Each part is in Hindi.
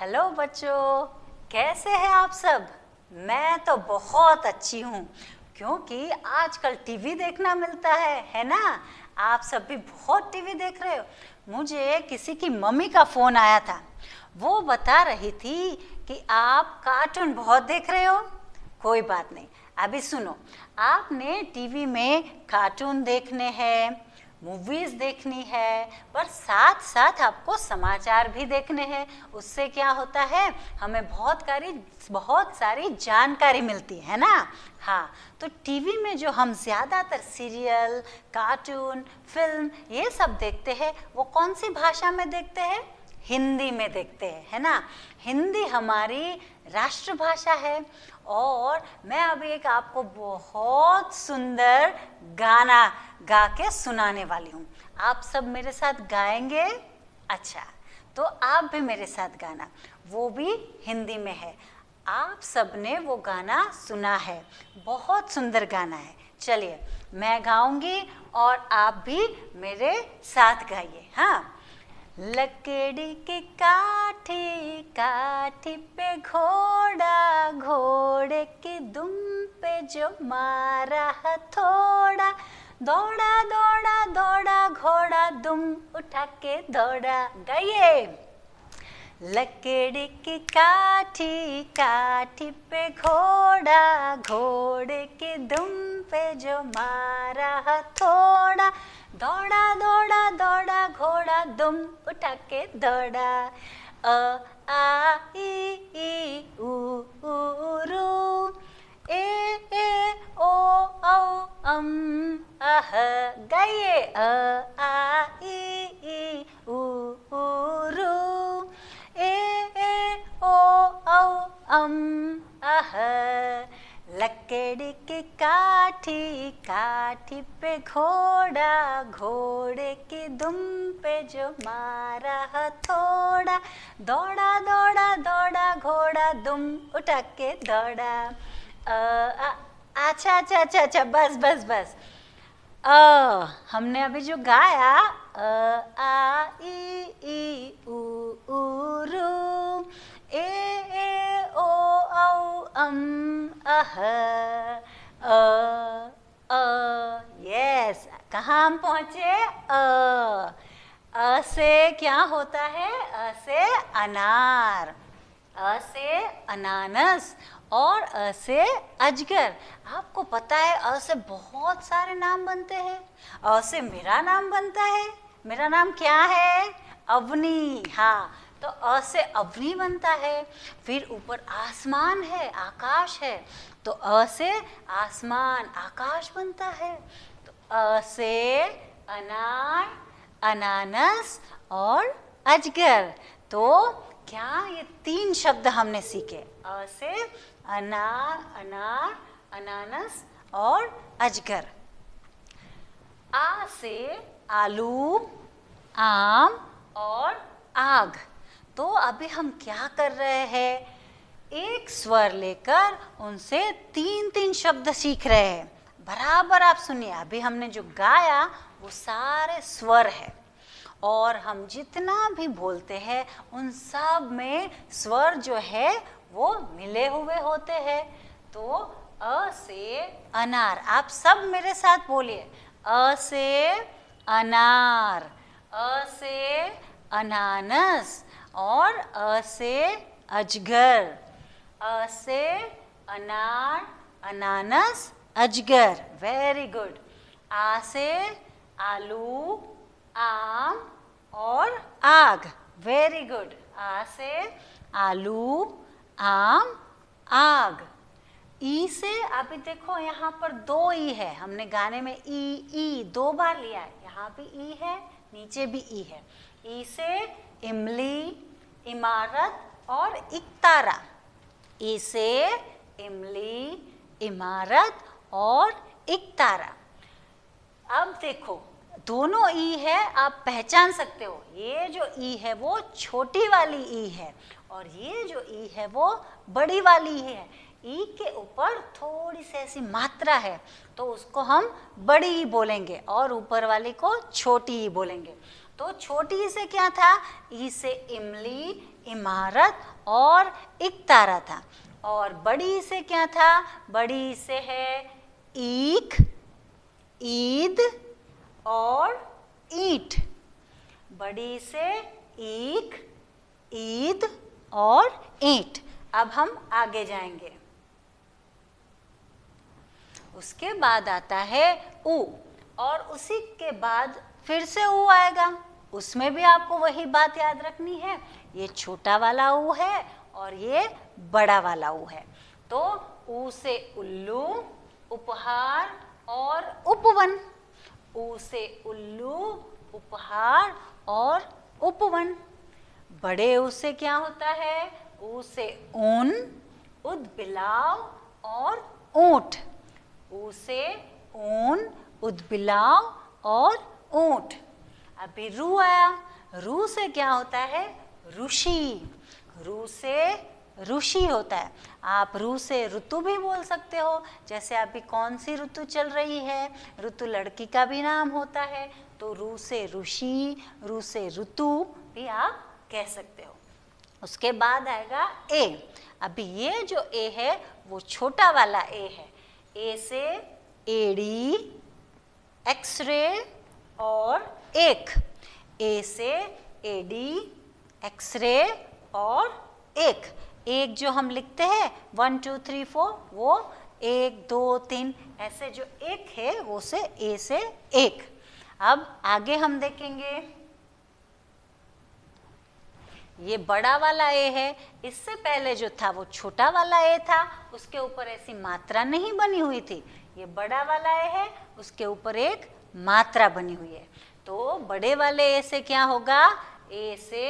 हेलो बच्चों, कैसे हैं आप सब। मैं तो बहुत अच्छी हूँ क्योंकि आजकल टीवी देखना मिलता है ना। आप सब भी बहुत टीवी देख रहे हो। मुझे किसी की मम्मी का फ़ोन आया था। वो बता रही थी कि आप कार्टून बहुत देख रहे हो। कोई बात नहीं, अभी सुनो। आपने टीवी में कार्टून देखने हैं, मूवीज़ देखनी है, पर साथ साथ आपको समाचार भी देखने हैं। उससे क्या होता है, हमें बहुत सारी जानकारी मिलती है ना। हाँ, तो टीवी में जो हम ज़्यादातर सीरियल, कार्टून, फिल्म ये सब देखते हैं, वो कौन सी भाषा में देखते हैं? हिंदी में देखते हैं, है ना। हिंदी हमारी राष्ट्रभाषा है। और मैं अभी एक आपको बहुत सुंदर गाना गा के सुनाने वाली हूँ। आप सब मेरे साथ गाएंगे? अच्छा, तो आप भी मेरे साथ गाना, वो भी हिंदी में है। आप सब ने वो गाना सुना है, बहुत सुंदर गाना है। चलिए मैं गाऊंगी और आप भी मेरे साथ गाइए। हाँ, लकड़ी की काठी काठी पे घोड़ा, घोड़े की दुम पे जो मारा हथौड़ा, दौड़ा दौड़ा दौड़ा घोड़ा दुम उठा के दौड़ा। गाइए। लकड़ी की काठी काठी पे घोड़ा, घोड़े की दुम पे जो मारा हथौड़ा, दौड़ा दौड़ा दौड़ा घोड़ा दुम उठा के दौड़ा। अ आ ई ऊ रू, ए ओ औ अह। गाइए। आ ई ऊ रू, ए ओ औ अह। लकड़ी की काठी काठी पे घोड़ा, घोड़े की दुम पे जो मारा हथौड़ा, दौड़ा दौड़ा दौड़ा घोड़ा दुम उठा के दौड़ा। अच्छा, बस बस बस। हमने अभी जो गाया आ ई ऊ रू, ए ओ औ अह। यस, कहाँ हम पहुँचे? से क्या होता है? से अनार, से अनानस और से अजगर। आपको पता है से बहुत सारे नाम बनते हैं। से मेरा नाम बनता है। मेरा नाम क्या है? अवनी। हाँ, तो से अवनी बनता है। फिर ऊपर आसमान है, आकाश है, तो से आसमान, आकाश बनता है। तो से अनार, अनानस और अजगर। तो क्या ये 3 शब्द हमने सीखे? से अनार, अनानस और अजगर। आ से आलू, आम और आग। तो अभी हम क्या कर रहे हैं? एक स्वर लेकर उनसे 3 शब्द सीख रहे हैं। बराबर आप सुनिए। अभी हमने जो गाया वो सारे स्वर है, और हम जितना भी बोलते हैं उन सब में स्वर जो है वो मिले हुए होते हैं। तो अ से अनार, आप सब मेरे साथ बोलिए। अ से अनार, अ से अनानस और अ से अजगर। अ से अनार, अनानस, अजगर। Very good. आ से आलू, आम और आग। Very good. आ से आलू, आम, आग। ई से अभी देखो यहाँ पर 2 ई है। हमने गाने में ई 2 बार लिया है। यहाँ भी ई है, नीचे भी ई है। ई से इमली, इमारत और इकतारा। ई से इमली, इमारत और इकतारा। अब देखो, दोनों ई है, आप पहचान सकते हो। ये जो ई है वो छोटी वाली ई है, और ये जो ई है वो बड़ी वाली ई है। ई के ऊपर थोड़ी सी ऐसी मात्रा है, तो उसको हम बड़ी ई बोलेंगे, और ऊपर वाली को छोटी ई बोलेंगे। तो छोटी ई से क्या था? ई से इमली, इमारत और इकतारा था। और बड़ी से क्या था? बड़ी से है ईख, ईद और ईंट। बड़ी से ईख, ईद और ईंट। अब हम आगे जाएंगे। उसके बाद आता है ऊ, और उसी के बाद फिर से ऊ आएगा। उसमें भी आपको वही बात याद रखनी है, ये छोटा वाला ऊ है और ये बड़ा वाला ऊ है। तो ऊ से उल्लू, उपहार और उपवन। ऊ से उल्लू, उपहार और उपवन। बड़े ऊ से क्या होता है? ऊ से ऊन, उदबिलाव और ऊंट। ऊ से ऊन, उदबिलाव और ऊंट। अभी रू आया। रू से क्या होता है? ऋषि। रू से ऋषि होता है। आप रू से ऋतु भी बोल सकते हो, जैसे अभी कौन सी ऋतु चल रही है, ऋतु लड़की का भी नाम होता है, तो रू से ऋषि, रू से ऋतु भी आप कह सकते हो। उसके बाद आएगा ए। अभी ये जो ए है वो छोटा वाला ए है। ए से एड़ी, एक्सरे और एक। ए से एडी, एक्सरे और एक। एक जो हम लिखते हैं 1 2 3 4, वो 1 2 3 ऐसे जो एक है वो से ए से एक। अब आगे हम देखेंगे, ये बड़ा वाला ए है। इससे पहले जो था वो छोटा वाला ए था, उसके ऊपर ऐसी मात्रा नहीं बनी हुई थी। ये बड़ा वाला ए है, उसके ऊपर एक मात्रा बनी हुई है। तो बड़े वाले ए से क्या होगा? ए से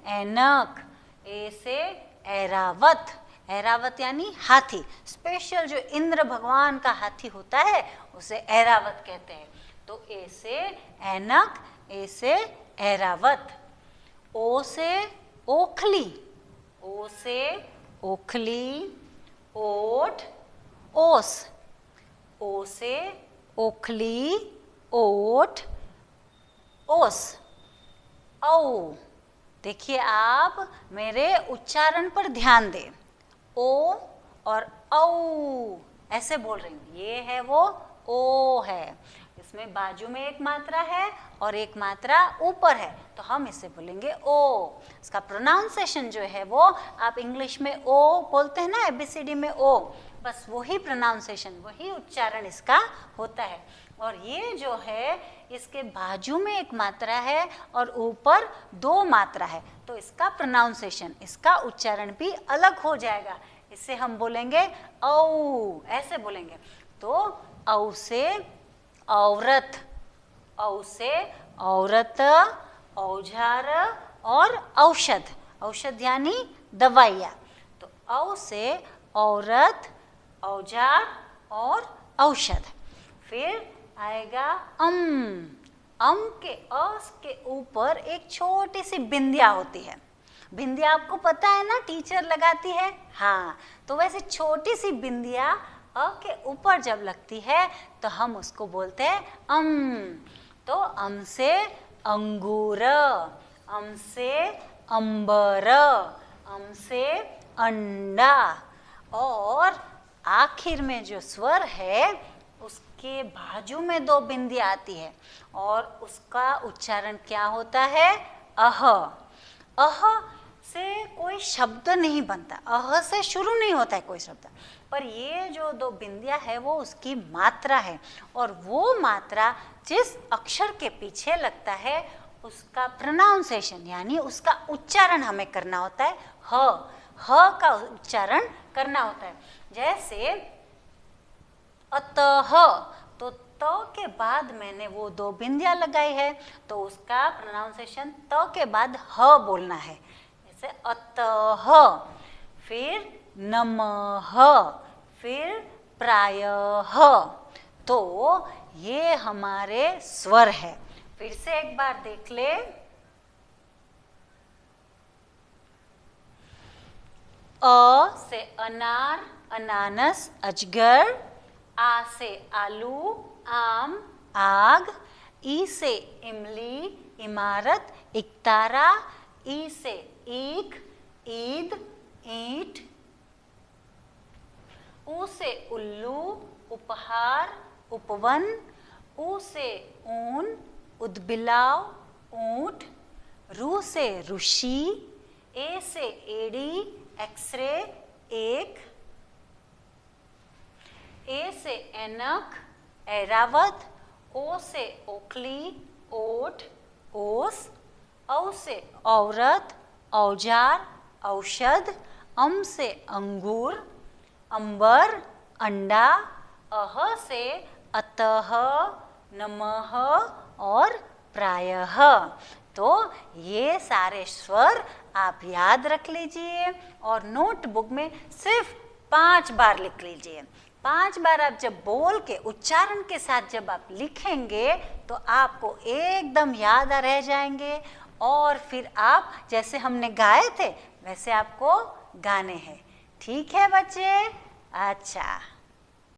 ऐनक, ए से ऐरावत। ऐरावत यानी हाथी। स्पेशल जो इंद्र भगवान का हाथी होता है उसे ऐरावत कहते हैं। तो ए से ऐनक, ए से ऐरावत। ओ से ओखली। ओ से ओखली, ओट, ओस। ओ से ओखली, ओट, ओस। औ। देखिए आप मेरे उच्चारण पर ध्यान दें। ओ और औ ऐसे बोल रही हूँ। ये है वो ओ है, इसमें बाजू में एक मात्रा है और एक मात्रा ऊपर है, तो हम इसे बोलेंगे ओ। इसका प्रोनाउंसिएशन जो है वो आप इंग्लिश में ओ बोलते हैं ना, एबीसीडी में ओ, बस वही प्रोनाउंसिएशन, वही उच्चारण इसका होता है। और ये जो है इसके बाजू में एक मात्रा है और ऊपर दो मात्रा है, तो इसका प्रोनाउंसिएशन, इसका उच्चारण भी अलग हो जाएगा। इसे हम बोलेंगे औ, ऐसे बोलेंगे। तो औ से औरत, औ से औरत, औजार और औषध। औषध यानी दवाइयाँ। तो औ से औरत, औजार और औषध। फिर आएगा अम के अस के ऊपर एक छोटी सी बिंदिया होती है। बिंदिया आपको पता है ना, टीचर लगाती है। हाँ, तो वैसे छोटी सी बिंदिया अ के ऊपर जब लगती है तो हम उसको बोलते हैं अम। तो अम से अंगूर, अम से अंबर, अम से अंडा। और आखिर में जो स्वर है उसके बाजू में दो बिंदियाँ आती है और उसका उच्चारण क्या होता है? अह। अह से कोई शब्द नहीं बनता, अह से शुरू नहीं होता है कोई शब्द, पर ये जो दो बिंदियाँ है वो उसकी मात्रा है। और वो मात्रा जिस अक्षर के पीछे लगता है उसका प्रोनाउंसिएशन यानी उसका उच्चारण हमें करना होता है। ह का उच्चारण करना होता है। जैसे अतः, तो त के बाद मैंने वो दो बिंदियाँ लगाई है, तो उसका प्रोनाउंसिएशन त के बाद ह बोलना है। जैसे अतः, फिर नमः, फिर प्रायः। तो ये हमारे स्वर है। फिर से एक बार देख ले। अ से अनार, अनानस, अजगर। आ से आलू, आम, आग। ई से इमली, इमारत, इकतारा। ई से ईख, ईद, ईंट। ऊ से उल्लू, उपहार, उपवन। ऊ से ऊन, उदबिलाव, ऊंट। रू से ऋषि, ए से एड़ी, एक्सरे, एक। ए से ऐनक, ऐरावत। ओ से ओखली, ओट, ओस। औ से औरत, औजार, औषध। अम से अंगूर, अंबर, अंडा। अह से अतः, नमः और प्रायः। तो ये सारे स्वर आप याद रख लीजिए और नोटबुक में सिर्फ 5 बार लिख लीजिए। 5 बार आप जब बोल के उच्चारण के साथ जब आप लिखेंगे तो आपको एकदम याद रह जाएंगे और फिर आप जैसे हमने गाए थे वैसे आपको गाने हैं। ठीक है बच्चे? अच्छा।